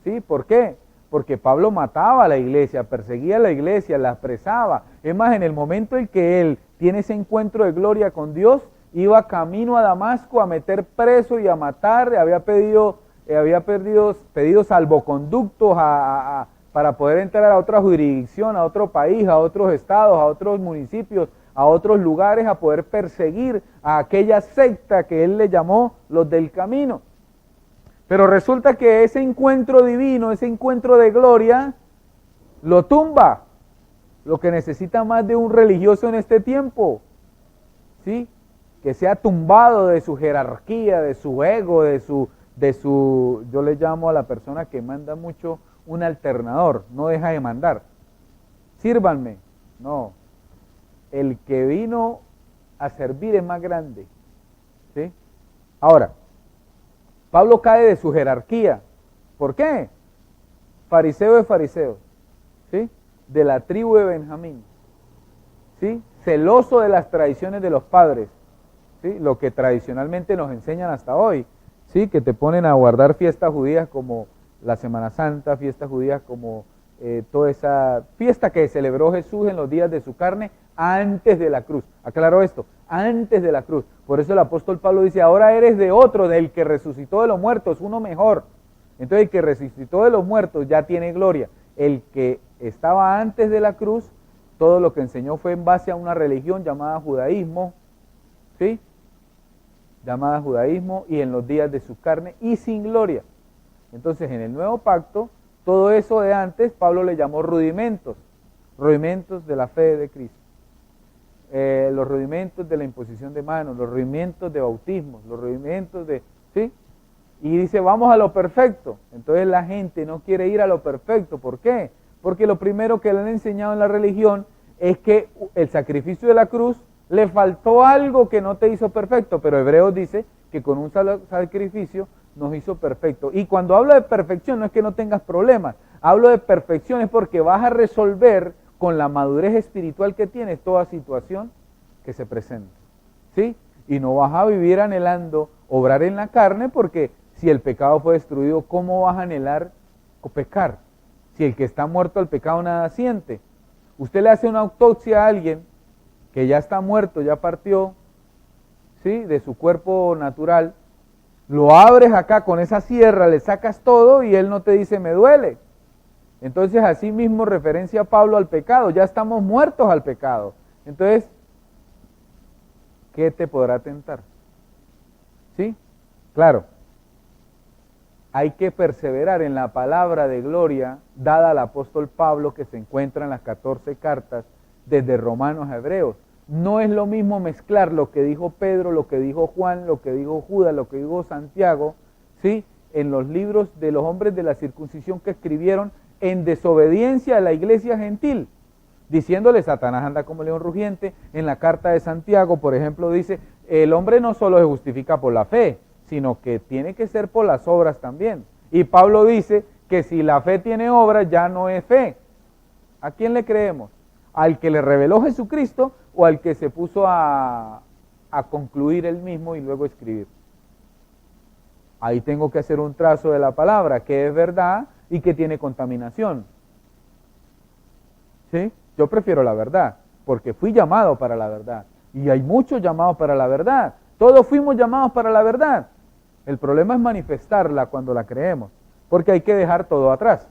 ¿Sí? ¿Por qué? Porque Pablo mataba a la iglesia, perseguía a la iglesia, la apresaba. Es más, en el momento en que él tiene ese encuentro de gloria con Dios, iba camino a Damasco a meter preso y a matar, había pedido salvoconductos para poder entrar a otra jurisdicción, a otro país, a otros estados, a otros municipios, a otros lugares, a poder perseguir a aquella secta que él le llamó los del camino. Pero resulta que ese encuentro divino, ese encuentro de gloria, lo tumba, lo que necesita más de un religioso en este tiempo, ¿sí? Que sea tumbado de su jerarquía, de su ego, yo le llamo a la persona que manda mucho un alternador, no deja de mandar. Sírvanme, no. El que vino a servir es más grande, ¿sí? Ahora, Pablo cae de su jerarquía. ¿Por qué? Fariseo de fariseos, ¿sí? De la tribu de Benjamín, ¿sí? Celoso de las tradiciones de los padres, ¿sí? Lo que tradicionalmente nos enseñan hasta hoy, ¿sí? Que te ponen a guardar fiestas judías como la Semana Santa, fiestas judías como toda esa fiesta que celebró Jesús en los días de su carne antes de la cruz. Aclaro esto, antes de la cruz. Por eso el apóstol Pablo dice, ahora eres de otro, del que resucitó de los muertos, uno mejor. Entonces el que resucitó de los muertos ya tiene gloria. El que estaba antes de la cruz, todo lo que enseñó fue en base a una religión llamada judaísmo, ¿sí? Llamada judaísmo, y en los días de su carne y sin gloria. Entonces en el nuevo pacto, todo eso de antes, Pablo le llamó rudimentos de la fe de Cristo. Los rudimentos de la imposición de manos, los rudimentos de bautismo, los rudimentos de, ¿sí? Y dice, vamos a lo perfecto. Entonces la gente no quiere ir a lo perfecto. ¿Por qué? Porque lo primero que le han enseñado en la religión es que el sacrificio de la cruz le faltó algo que no te hizo perfecto, pero Hebreos dice que con un sacrificio nos hizo perfecto. Y cuando hablo de perfección no es que no tengas problemas, hablo de perfección es porque vas a resolver con la madurez espiritual que tienes toda situación que se presente, ¿sí? Y no vas a vivir anhelando obrar en la carne, porque si el pecado fue destruido, ¿cómo vas a anhelar o pecar? Si el que está muerto al pecado nada siente. Usted le hace una autopsia a alguien que ya está muerto, ya partió, ¿sí? De su cuerpo natural, lo abres acá con esa sierra, le sacas todo y él no te dice me duele. Entonces así mismo referencia a Pablo al pecado, ya estamos muertos al pecado. Entonces, ¿qué te podrá tentar? ¿Sí? Claro, hay que perseverar en la palabra de gloria dada al apóstol Pablo que se encuentra en las 14 cartas desde Romanos a Hebreos. No es lo mismo mezclar lo que dijo Pedro, lo que dijo Juan, lo que dijo Judas, lo que dijo Santiago, ¿sí? En los libros de los hombres de la circuncisión que escribieron en desobediencia a la iglesia gentil, diciéndole Satanás anda como león rugiente. En la carta de Santiago, por ejemplo, dice, el hombre no solo se justifica por la fe, sino que tiene que ser por las obras también. Y Pablo dice que si la fe tiene obras ya no es fe. ¿A quién le creemos? ¿Al que le reveló Jesucristo o al que se puso a concluir él mismo y luego escribir? Ahí tengo que hacer un trazo de la palabra, que es verdad y que tiene contaminación. ¿Sí? Yo prefiero la verdad, porque fui llamado para la verdad. Y hay muchos llamados para la verdad. Todos fuimos llamados para la verdad. El problema es manifestarla cuando la creemos, porque hay que dejar todo atrás.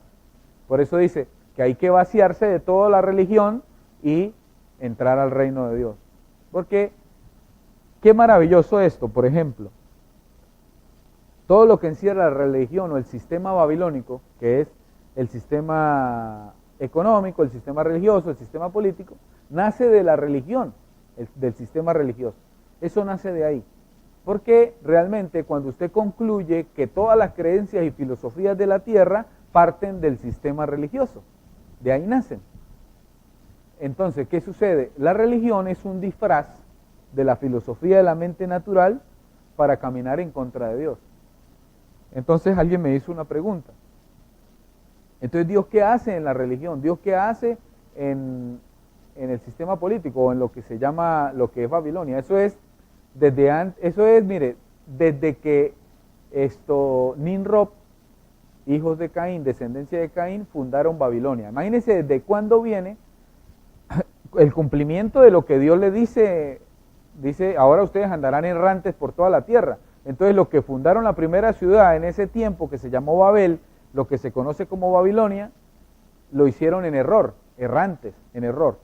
Por eso dice que hay que vaciarse de toda la religión y entrar al reino de Dios. Porque qué maravilloso esto, por ejemplo. Todo lo que encierra la religión o el sistema babilónico, que es el sistema económico, el sistema religioso, el sistema político, nace de la religión, del sistema religioso. Eso nace de ahí. Porque realmente cuando usted concluye que todas las creencias y filosofías de la tierra parten del sistema religioso, de ahí nacen. Entonces, ¿qué sucede? La religión es un disfraz de la filosofía de la mente natural para caminar en contra de Dios. Entonces alguien me hizo una pregunta. Entonces, ¿Dios qué hace en la religión? ¿Dios qué hace en el sistema político o en lo que se llama, lo que es Babilonia? Eso es, mire, desde que Nimrod, hijos de Caín, descendencia de Caín, fundaron Babilonia. Imagínense desde cuándo viene el cumplimiento de lo que Dios le dice, ahora ustedes andarán errantes por toda la tierra. Entonces, los que fundaron la primera ciudad en ese tiempo, que se llamó Babel, lo que se conoce como Babilonia, lo hicieron en error, errantes, en error.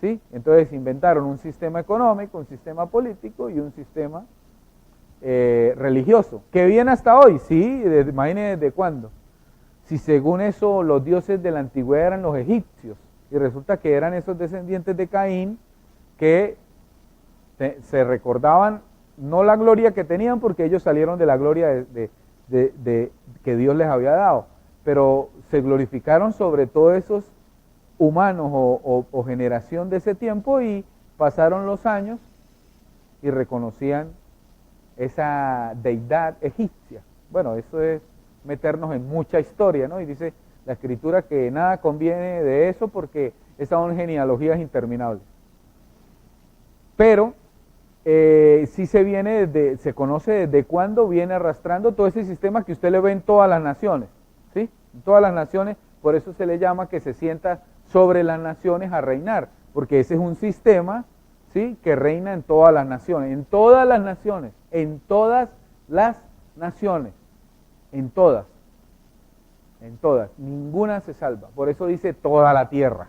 ¿Sí? Entonces inventaron un sistema económico, un sistema político y un sistema religioso, que viene hasta hoy, ¿sí? Imagínense desde cuándo. Si según eso los dioses de la antigüedad eran los egipcios, y resulta que eran esos descendientes de Caín que se recordaban no la gloria que tenían, porque ellos salieron de la gloria que Dios les había dado, pero se glorificaron sobre todos esos humanos o generación de ese tiempo, y pasaron los años y reconocían esa deidad egipcia. Bueno, eso es meternos en mucha historia, ¿no? Y dice la Escritura que nada conviene de eso porque esas son genealogías interminables. Pero sí se conoce desde cuándo viene arrastrando todo ese sistema que usted le ve en todas las naciones, ¿sí? En todas las naciones, por eso se le llama que se sienta sobre las naciones a reinar, porque ese es un sistema, ¿sí?, que reina en todas las naciones, en todas las naciones, en todas las naciones, en todas, ninguna se salva, por eso dice toda la tierra.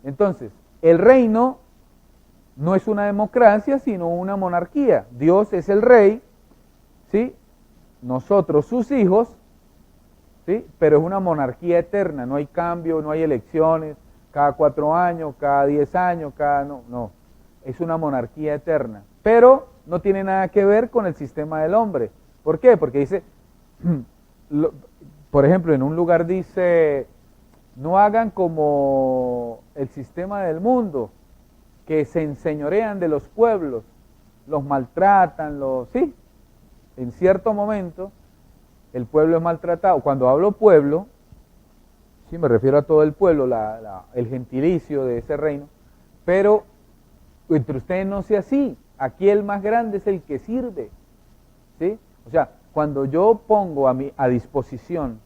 Entonces, el reino no es una democracia, sino una monarquía. Dios es el rey, ¿sí?, nosotros sus hijos, ¿sí?, pero es una monarquía eterna, no hay cambio, no hay elecciones cada 4 años, cada 10 años, no, es una monarquía eterna, pero no tiene nada que ver con el sistema del hombre. ¿Por qué? Porque dice, por ejemplo, en un lugar dice, no hagan como el sistema del mundo, que se enseñorean de los pueblos, los maltratan, sí, en cierto momento el pueblo es maltratado. Cuando hablo pueblo, sí, me refiero a todo el pueblo, el gentilicio de ese reino, pero entre ustedes no sea así. Aquí el más grande es el que sirve, ¿sí? O sea, cuando yo pongo a disposición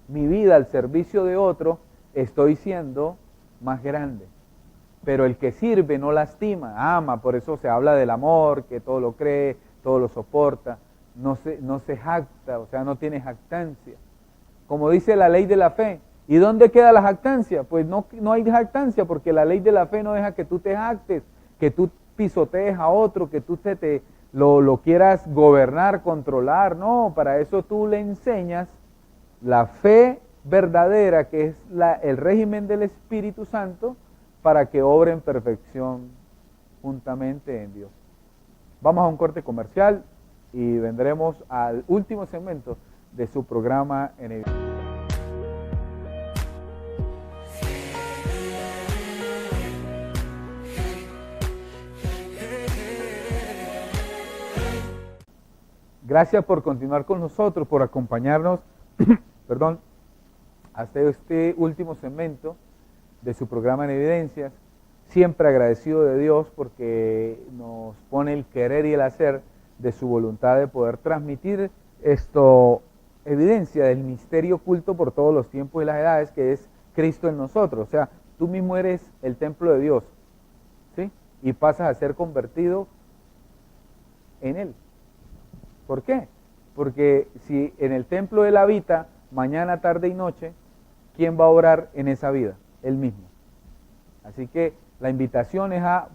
mi vida al servicio de otro, estoy siendo más grande. Pero el que sirve no lastima, ama. Por eso se habla del amor, que todo lo cree, todo lo soporta, no se jacta, o sea, no tiene jactancia. Como dice la ley de la fe. ¿Y dónde queda la jactancia? Pues no hay jactancia, porque la ley de la fe no deja que tú te jactes, que tú pisotees a otro, que tú lo quieras gobernar, controlar. No, para eso tú le enseñas la fe verdadera, que es el régimen del Espíritu Santo, para que obre en perfección juntamente en Dios. Vamos a un corte comercial y vendremos al último segmento de su programa en el... Gracias por continuar con nosotros, por acompañarnos, perdón, hasta este último segmento de su programa en Evidencias. Siempre agradecido de Dios porque nos pone el querer y el hacer de su voluntad de poder transmitir evidencia del misterio oculto por todos los tiempos y las edades, que es Cristo en nosotros. O sea, tú mismo eres el templo de Dios, ¿sí? Y pasas a ser convertido en Él. ¿Por qué? Porque si en el templo Él habita mañana, tarde y noche, ¿quién va a orar en esa vida? Él mismo. Así que la invitación es a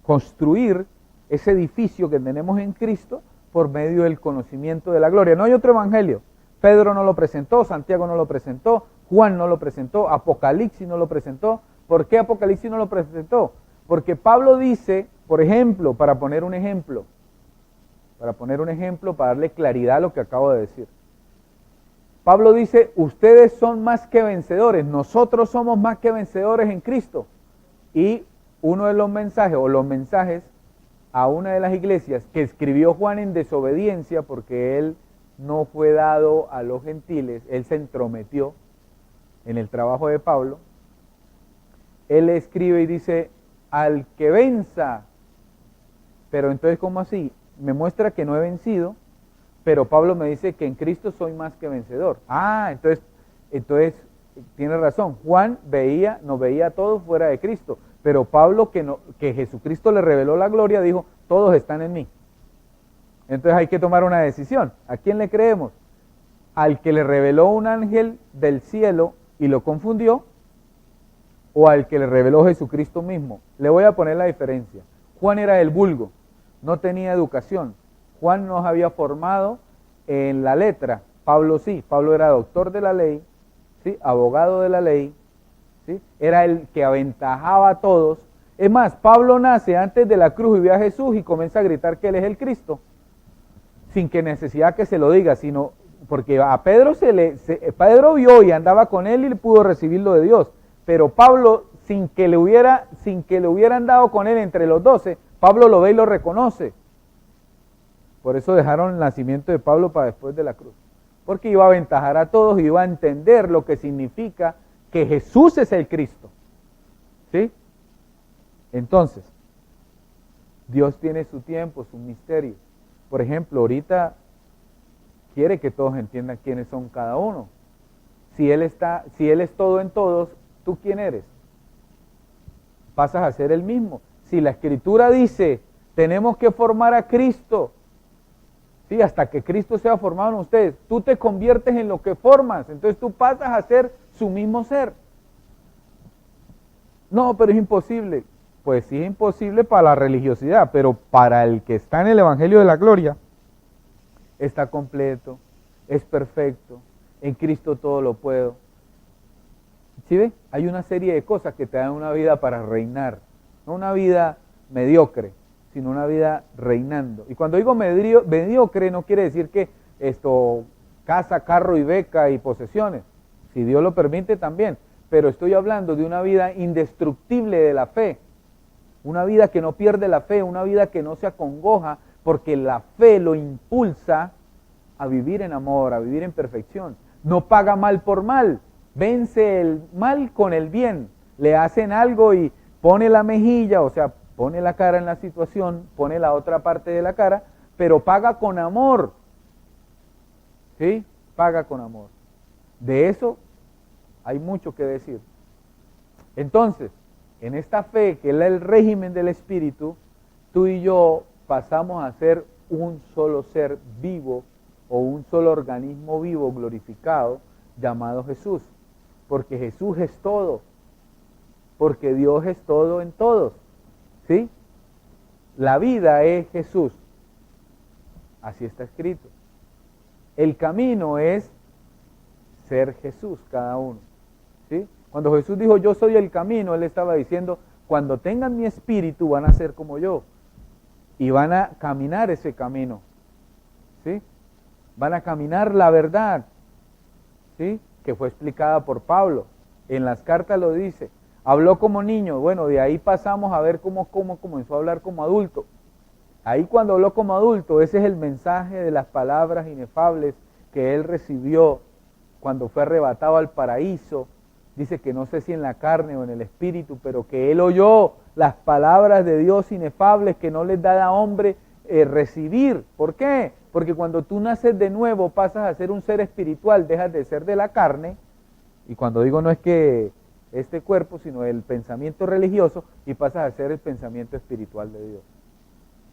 construir ese edificio que tenemos en Cristo por medio del conocimiento de la gloria. No hay otro evangelio. Pedro no lo presentó, Santiago no lo presentó, Juan no lo presentó, Apocalipsis no lo presentó. ¿Por qué Apocalipsis no lo presentó? Porque Pablo dice, por ejemplo, para poner un ejemplo, para poner un ejemplo, para darle claridad a lo que acabo de decir. Pablo dice, ustedes son más que vencedores, nosotros somos más que vencedores en Cristo. Y uno de los mensajes, o los mensajes a una de las iglesias que escribió Juan en desobediencia, porque él no fue dado a los gentiles, él se entrometió en el trabajo de Pablo, él escribe y dice, al que venza, pero entonces ¿cómo así? Me muestra que no he vencido, pero Pablo me dice que en Cristo soy más que vencedor. Entonces tiene razón, Juan nos veía a todos fuera de Cristo, pero Pablo que Jesucristo le reveló la gloria, dijo, todos están en mí. Entonces hay que tomar una decisión, ¿a quién le creemos? ¿Al que le reveló un ángel del cielo y lo confundió? ¿O al que le reveló Jesucristo mismo? Le voy a poner la diferencia. Juan era el vulgo, no tenía educación. Juan nos había formado en la letra, Pablo sí, Pablo era doctor de la ley, ¿sí? Abogado de la ley, ¿sí? Era el que aventajaba a todos. Es más, Pablo nace antes de la cruz y ve a Jesús y comienza a gritar que él es el Cristo, sin que necesidad que se lo diga, sino porque a Pedro Pedro vio y andaba con él y pudo recibir lo de Dios, pero Pablo, sin que le hubieran dado con él entre los 12, Pablo lo ve y lo reconoce. Por eso dejaron el nacimiento de Pablo para después de la cruz, porque iba a aventajar a todos y iba a entender lo que significa que Jesús es el Cristo, ¿sí? Entonces, Dios tiene su tiempo, su misterio. Por ejemplo, ahorita quiere que todos entiendan quiénes son cada uno. Si Él es todo en todos, ¿tú quién eres? Pasas a ser el mismo. Si la Escritura dice, tenemos que formar a Cristo, ¿sí? Hasta que Cristo sea formado en ustedes, tú te conviertes en lo que formas, entonces tú pasas a ser su mismo ser. No, pero es imposible. Pues sí es imposible para la religiosidad, pero para el que está en el Evangelio de la Gloria, está completo, es perfecto, en Cristo todo lo puedo. ¿Sí ve? Hay una serie de cosas que te dan una vida para reinar, no una vida mediocre, sino una vida reinando. Y cuando digo mediocre no quiere decir que casa, carro y beca y posesiones, si Dios lo permite también, pero estoy hablando de una vida indestructible de la fe, una vida que no pierde la fe, una vida que no se acongoja, porque la fe lo impulsa a vivir en amor, a vivir en perfección. No paga mal por mal, vence el mal con el bien. Le hacen algo y pone la mejilla, o sea, pone la cara en la situación, pone la otra parte de la cara, pero paga con amor. ¿Sí? Paga con amor. De eso hay mucho que decir. Entonces, en esta fe, que es el régimen del Espíritu, tú y yo pasamos a ser un solo ser vivo o un solo organismo vivo glorificado llamado Jesús, porque Jesús es todo, porque Dios es todo en todos, ¿sí? La vida es Jesús, así está escrito. El camino es ser Jesús cada uno, ¿sí? Cuando Jesús dijo yo soy el camino, Él estaba diciendo cuando tengan mi espíritu van a ser como yo y van a caminar ese camino, ¿sí? Van a caminar la verdad, ¿sí? Que fue explicada por Pablo, en las cartas lo dice, habló como niño, bueno, de ahí pasamos a ver cómo comenzó a hablar como adulto. Ahí cuando habló como adulto, ese es el mensaje de las palabras inefables que Él recibió cuando fue arrebatado al paraíso. Dice que no sé si en la carne o en el espíritu, pero que Él oyó las palabras de Dios inefables que no les da a hombre recibir. ¿Por qué? Porque cuando tú naces de nuevo pasas a ser un ser espiritual, dejas de ser de la carne, y cuando digo no es que este cuerpo, sino el pensamiento religioso, y pasas a ser el pensamiento espiritual de Dios.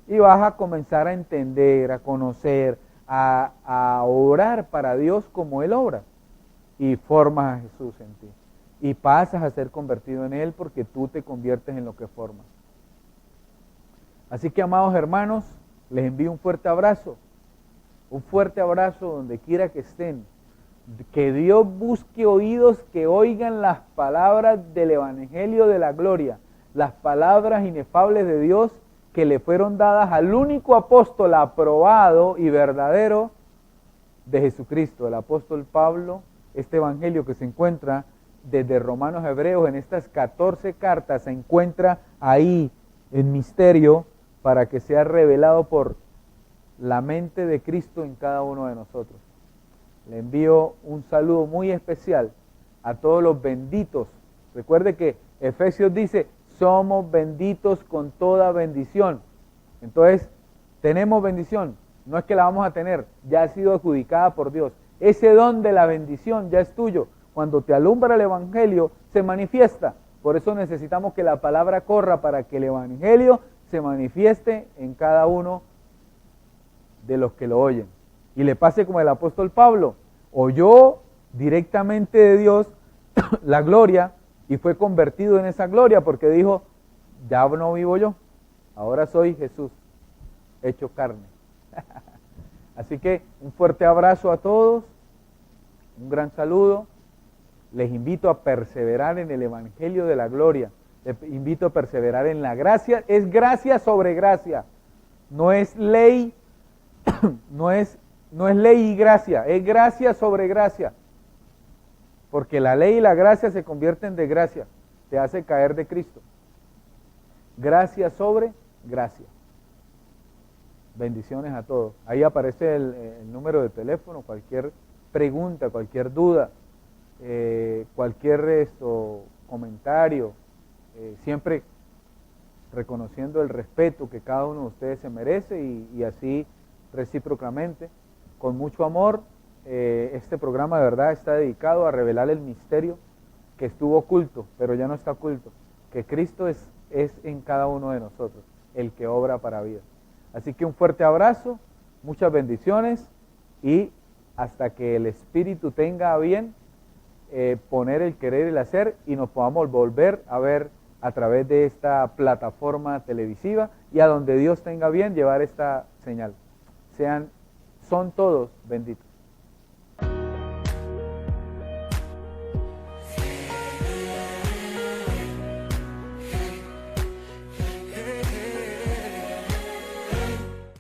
Y vas a comenzar a entender, a conocer, a orar para Dios como Él obra, y formas a Jesús en ti. Y pasas a ser convertido en Él porque tú te conviertes en lo que formas. Así que, amados hermanos, les envío un fuerte abrazo donde quiera que estén. Que Dios busque oídos que oigan las palabras del Evangelio de la Gloria, las palabras inefables de Dios que le fueron dadas al único apóstol aprobado y verdadero de Jesucristo, el apóstol Pablo. Este evangelio que se encuentra desde Romanos a Hebreos en estas 14 cartas se encuentra ahí en misterio para que sea revelado por la mente de Cristo en cada uno de nosotros. Le envío un saludo muy especial a todos los benditos. Recuerde que Efesios dice, somos benditos con toda bendición. Entonces, tenemos bendición. No es que la vamos a tener, ya ha sido adjudicada por Dios. Ese don de la bendición ya es tuyo. Cuando te alumbra el evangelio, se manifiesta. Por eso necesitamos que la palabra corra para que el evangelio se manifieste en cada uno de los que lo oyen. Y le pase como el apóstol Pablo, oyó directamente de Dios la gloria y fue convertido en esa gloria porque dijo, ya no vivo yo, ahora soy Jesús, hecho carne. Así que un fuerte abrazo a todos, un gran saludo, les invito a perseverar en el evangelio de la gloria, les invito a perseverar en la gracia, es gracia sobre gracia, no es ley, no es ley y gracia, es gracia sobre gracia. Porque la ley y la gracia se convierten de gracia, te hace caer de Cristo. Gracia sobre gracia. Bendiciones a todos. Ahí aparece el número de teléfono, cualquier pregunta, cualquier duda, cualquier comentario, siempre reconociendo el respeto que cada uno de ustedes se merece y así recíprocamente, con mucho amor. Este programa de verdad está dedicado a revelar el misterio que estuvo oculto, pero ya no está oculto, que Cristo es en cada uno de nosotros, el que obra para vida. Así que un fuerte abrazo, muchas bendiciones y hasta que el Espíritu tenga a bien poner el querer y el hacer y nos podamos volver a ver a través de esta plataforma televisiva y a donde Dios tenga bien llevar esta señal. Son todos benditos.